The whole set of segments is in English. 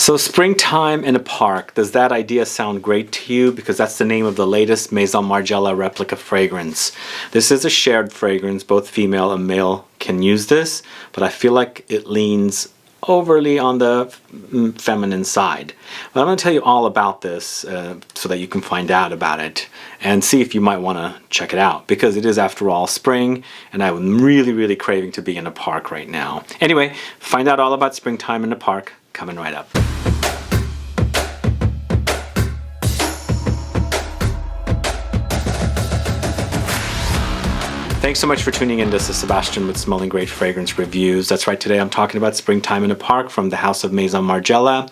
So springtime in a park, does that idea sound great to you? Because that's the name of the latest Maison Margiela Replica fragrance. This is a shared fragrance, both female and male can use this, but I feel like it leans overly on the feminine side. But I'm going to tell you all about this so that you can find out about it and see if you might want to check it out, because it is after all spring and I'm really craving to be in a park right now. Anyway, find out all about springtime in the park coming right up. Thanks so much for tuning in. This is Sebastian with Smelling Great Fragrance Reviews. That's right, today I'm talking about Springtime in a Park from the house of Maison Margiela.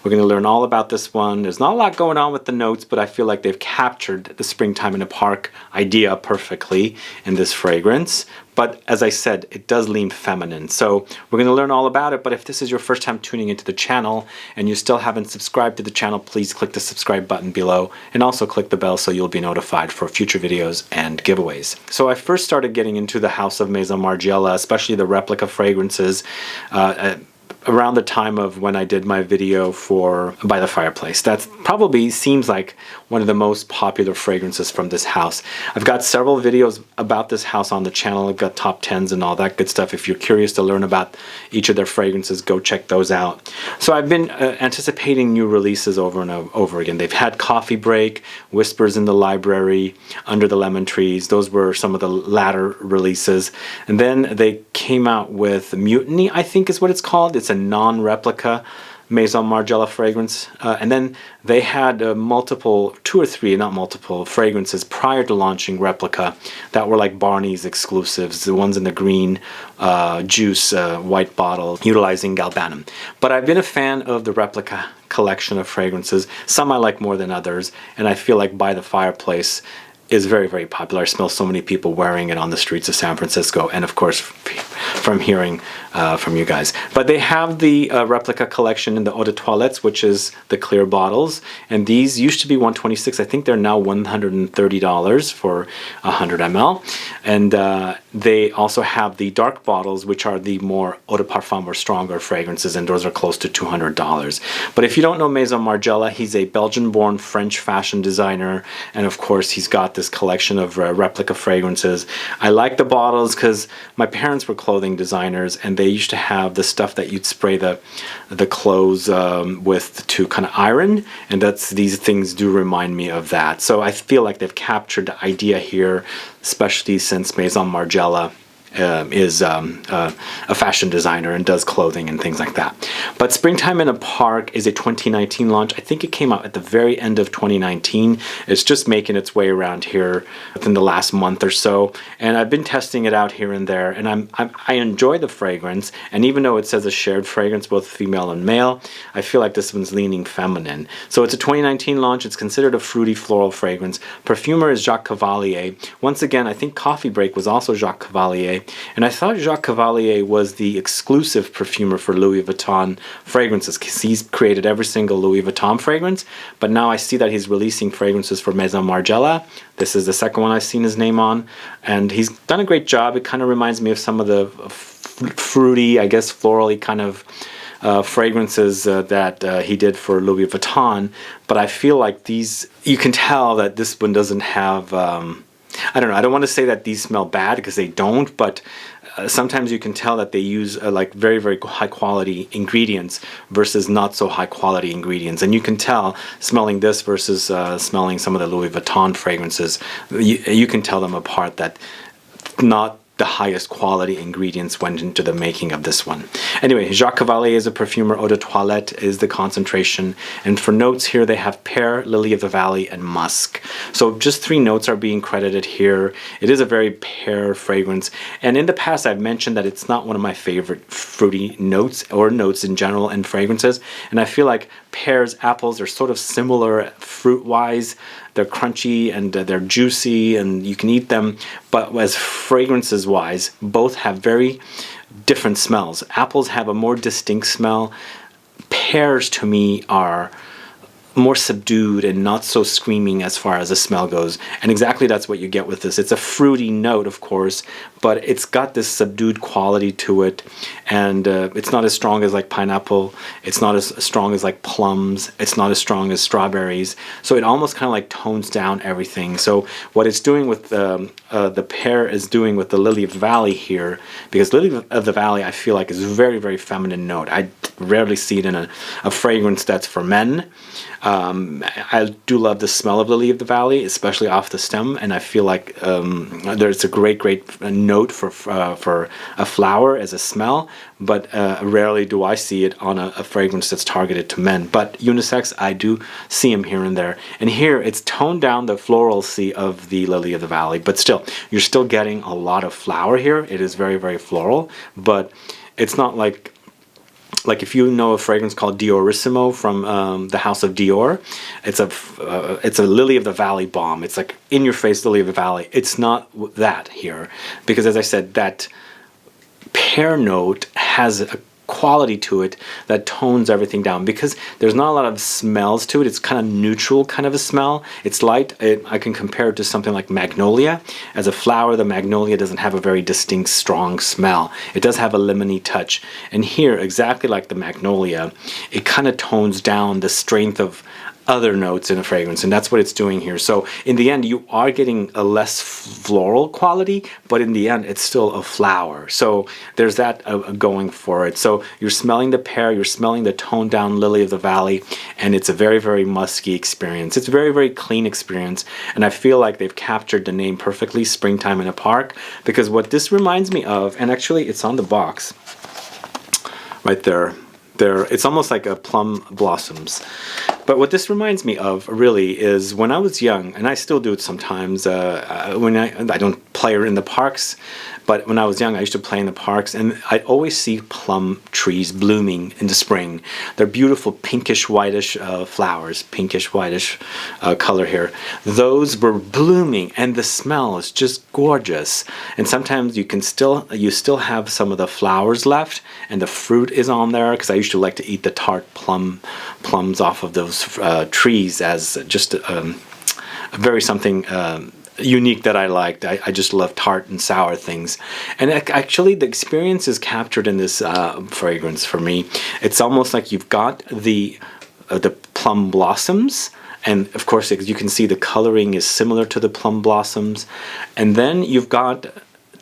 We're going to learn all about this one. There's not a lot going on with the notes, but I feel like they've captured the Springtime in a Park idea perfectly in this fragrance. But as I said, it does lean feminine. So we're going to learn all about it. But if this is your first time tuning into the channel and you still haven't subscribed to the channel, please click the subscribe button below and also click the bell so you'll be notified for future videos and giveaways. So I first started getting into the house of Maison Margiela, especially the replica fragrances, around the time of when I did my video for By the Fireplace. That probably seems like one of the most popular fragrances from this house. I've got several videos about this house on the channel. I've got top 10s and all that good stuff. If you're curious to learn about each of their fragrances, go check those out. So I've been anticipating new releases over and over again. They've had Coffee Break, Whispers in the Library, Under the Lemon Trees. Those were some of the latter releases. And then they came out with Mutiny, I think is what it's called. It's a non-replica Maison Margiela fragrance, and then they had two or three fragrances prior to launching Replica that were like Barney's exclusives, the ones in the green juice white bottle utilizing galbanum. But I've been a fan of the Replica collection of fragrances. Some I like more than others, and I feel like By the Fireplace is very popular. I smell so many people wearing it on the streets of San Francisco, and of course from hearing from you guys. But they have the Replica collection in the Eau De Toilettes, which is the clear bottles, and these used to be $126. I think they're now $130 for 100 ml. And they also have the dark bottles, which are the more Eau de Parfum or stronger fragrances, and those are close to $200. But if you don't know Maison Margiela, he's a Belgian-born French fashion designer, and of course he's got this collection of replica fragrances. I like the bottles because my parents were clothing designers, and they used to have the stuff that you'd spray the clothes with to kind of iron, and these things do remind me of that. So I feel like they've captured the idea here, especially since Maison Margiela is a fashion designer and does clothing and things like that. But Springtime in a Park is a 2019 launch. I think it came out at the very end of 2019. It's just making its way around here within the last month or so, and I've been testing it out here and there, and I enjoy the fragrance. And even though it says a shared fragrance, both female and male, I feel like this one's leaning feminine. So it's a 2019 launch. It's considered a fruity floral fragrance. Perfumer is Jacques Cavallier. Once again, I think Coffee Break was also Jacques Cavallier. And I thought Jacques Cavallier was the exclusive perfumer for Louis Vuitton fragrances, because he's created every single Louis Vuitton fragrance. But now I see that he's releasing fragrances for Maison Margiela. This is the second one I've seen his name on, and he's done a great job. It kind of reminds me of some of the fruity, I guess floral-y kind of fragrances that he did for Louis Vuitton. But I feel like these, you can tell that this one doesn't have I don't know, I don't want to say that these smell bad, because they don't, but sometimes you can tell that they use like very high quality ingredients versus not so high quality ingredients. And you can tell smelling this versus smelling some of the Louis Vuitton fragrances, you can tell them apart, that not the highest quality ingredients went into the making of this one. Anyway, Jacques Cavallier is a perfumer. Eau De Toilette is the concentration. And for notes here, they have Pear, Lily of the Valley, and Musk. So just 3 notes are being credited here. It is a very pear fragrance. And in the past, I've mentioned that it's not one of my favorite fruity notes, or notes in general in fragrances. And I feel like pears, apples are sort of similar fruit-wise. They're crunchy and they're juicy and you can eat them, but as fragrances wise, both have very different smells. Apples have a more distinct smell. Pears to me are more subdued and not so screaming as far as the smell goes. And exactly that's what you get with this. It's a fruity note, of course, but it's got this subdued quality to it. And it's not as strong as like pineapple. It's not as strong as like plums. It's not as strong as strawberries. So it almost kind of like tones down everything. So what it's doing with the Pear is doing with the Lily of the Valley here, because Lily of the Valley I feel like is a very, very feminine note. I rarely see it in a fragrance that's for men. I do love the smell of Lily of the Valley, especially off the stem, and I feel like there's a great note for a flower as a smell, but rarely do I see it on a fragrance that's targeted to men. But unisex, I do see them here and there. And here, it's toned down the floralcy of the Lily of the Valley, but still, you're still getting a lot of flower here. It is very, very floral, but it's not like if you know a fragrance called Diorissimo from the house of Dior, it's a Lily of the Valley bomb. It's like in your face Lily of the Valley. It's not that here, because as I said, that Pear note has a quality to it that tones everything down, because there's not a lot of smells to it. It's kind of neutral kind of a smell. It's light. I can compare it to something like magnolia. As a flower, the magnolia doesn't have a very distinct strong smell. It does have a lemony touch, and here, exactly like the magnolia, it kind of tones down the strength of other notes in a fragrance, and that's what it's doing here. So in the end, you are getting a less floral quality, but in the end, it's still a flower. So there's that going for it. So you're smelling the Pear, you're smelling the toned down Lily of the Valley, and it's a very, very musky experience. It's a very, very clean experience, and I feel like they've captured the name perfectly, Springtime in a Park, because what this reminds me of, and actually it's on the box right there. It's almost like a plum blossoms. But what this reminds me of really is when I was young, and I still do it sometimes, when I don't play in the parks, but when I was young I used to play in the parks, and I'd always see plum trees blooming in the spring. They're beautiful pinkish whitish flowers, pinkish whitish color here. Those were blooming, and the smell is just gorgeous. And sometimes you still have some of the flowers left, and the fruit is on there, because I used to like to eat the tart plums off of those trees as just a very something unique that I liked. I just love tart and sour things, and actually the experience is captured in this fragrance for me. It's almost like you've got the plum blossoms, and of course you can see the coloring is similar to the plum blossoms, and then you've got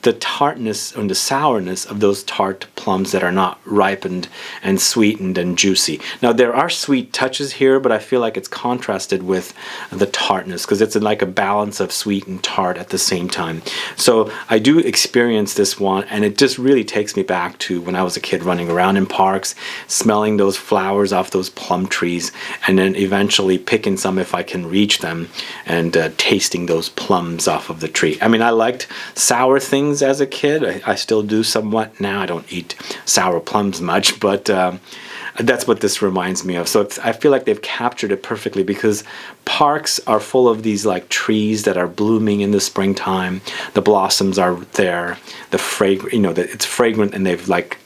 the tartness and the sourness of those tart plums that are not ripened and sweetened and juicy. Now there are sweet touches here, but I feel like it's contrasted with the tartness, because it's like a balance of sweet and tart at the same time. So I do experience this one, and it just really takes me back to when I was a kid running around in parks, smelling those flowers off those plum trees, and then eventually picking some if I can reach them, and tasting those plums off of the tree. I mean, I liked sour things as a kid. I still do somewhat now. I don't eat sour plums much, but that's what this reminds me of. So I feel like they've captured it perfectly, because parks are full of these like trees that are blooming in the springtime. The blossoms are there. The fragrant, it's fragrant, and they've like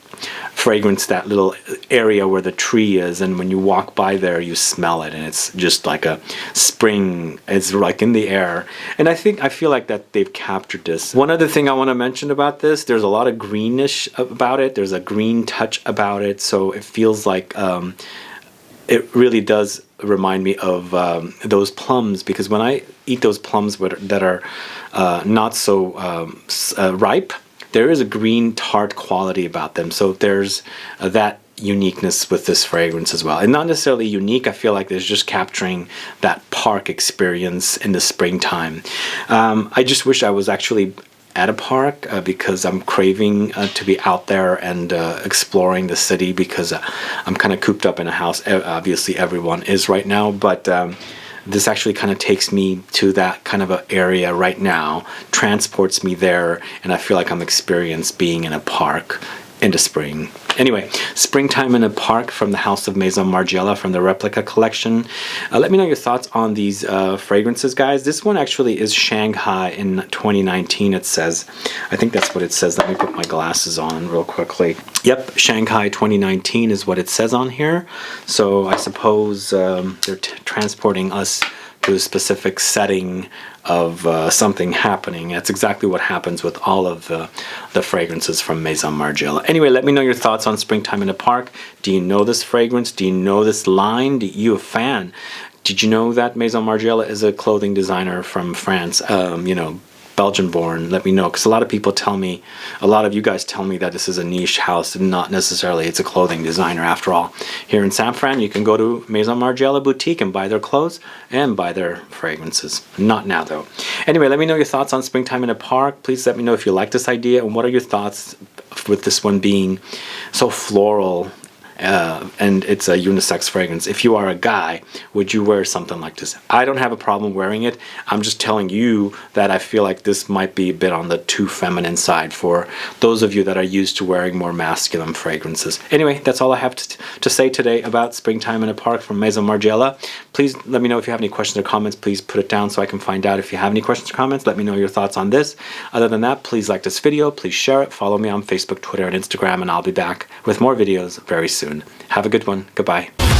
fragrance that little area where the tree is, and when you walk by there you smell it, and it's just like a spring. It's like in the air, and I feel like that they've captured this. One other thing I want to mention about this, there's a lot of greenish about it. There's a green touch about it, so it feels like it really does remind me of those plums, because when I eat those plums that are not so ripe, there is a green tart quality about them. So there's that uniqueness with this fragrance as well. And not necessarily unique, I feel like there's just capturing that park experience in the springtime. I just wish I was actually at a park, because I'm craving to be out there and exploring the city, because I'm kind of cooped up in a house. Obviously everyone is right now, but this actually kind of takes me to that kind of an area right now, transports me there, and I feel like I'm experienced being in a park into spring. Anyway, Springtime in a Park from the House of Maison Margiela from the Replica collection. Let me know your thoughts on these fragrances, guys. This one actually is Shanghai in 2019, it says. I think that's what it says. Let me put my glasses on real quickly. Yep, Shanghai 2019 is what it says on here. So I suppose they're transporting us to a specific setting of something happening. That's exactly what happens with all of the fragrances from Maison Margiela. Anyway, let me know your thoughts on Springtime in a Park. Do you know this fragrance? Do you know this line? Are you a fan? Did you know that Maison Margiela is a clothing designer from France? You know, Belgian born. Let me know, because a lot of people tell me, a lot of you guys tell me that this is a niche house and not necessarily it's a clothing designer after all. Here in San Fran, you can go to Maison Margiela boutique and buy their clothes and buy their fragrances. Not now though. Anyway, let me know your thoughts on Springtime in a Park. Please let me know if you like this idea and what are your thoughts with this one being so floral. And it's a unisex fragrance. If you are a guy, would you wear something like this? I don't have a problem wearing it. I'm just telling you that I feel like this might be a bit on the too feminine side for those of you that are used to wearing more masculine fragrances. Anyway, that's all I have to say today about Springtime in a Park from Maison Margiela. Please let me know if you have any questions or comments. Please put it down so I can find out if you have any questions or comments. Let me know your thoughts on this. Other than that, please like this video. Please share it. Follow me on Facebook, Twitter, and Instagram, and I'll be back with more videos very soon. Have a good one. Goodbye.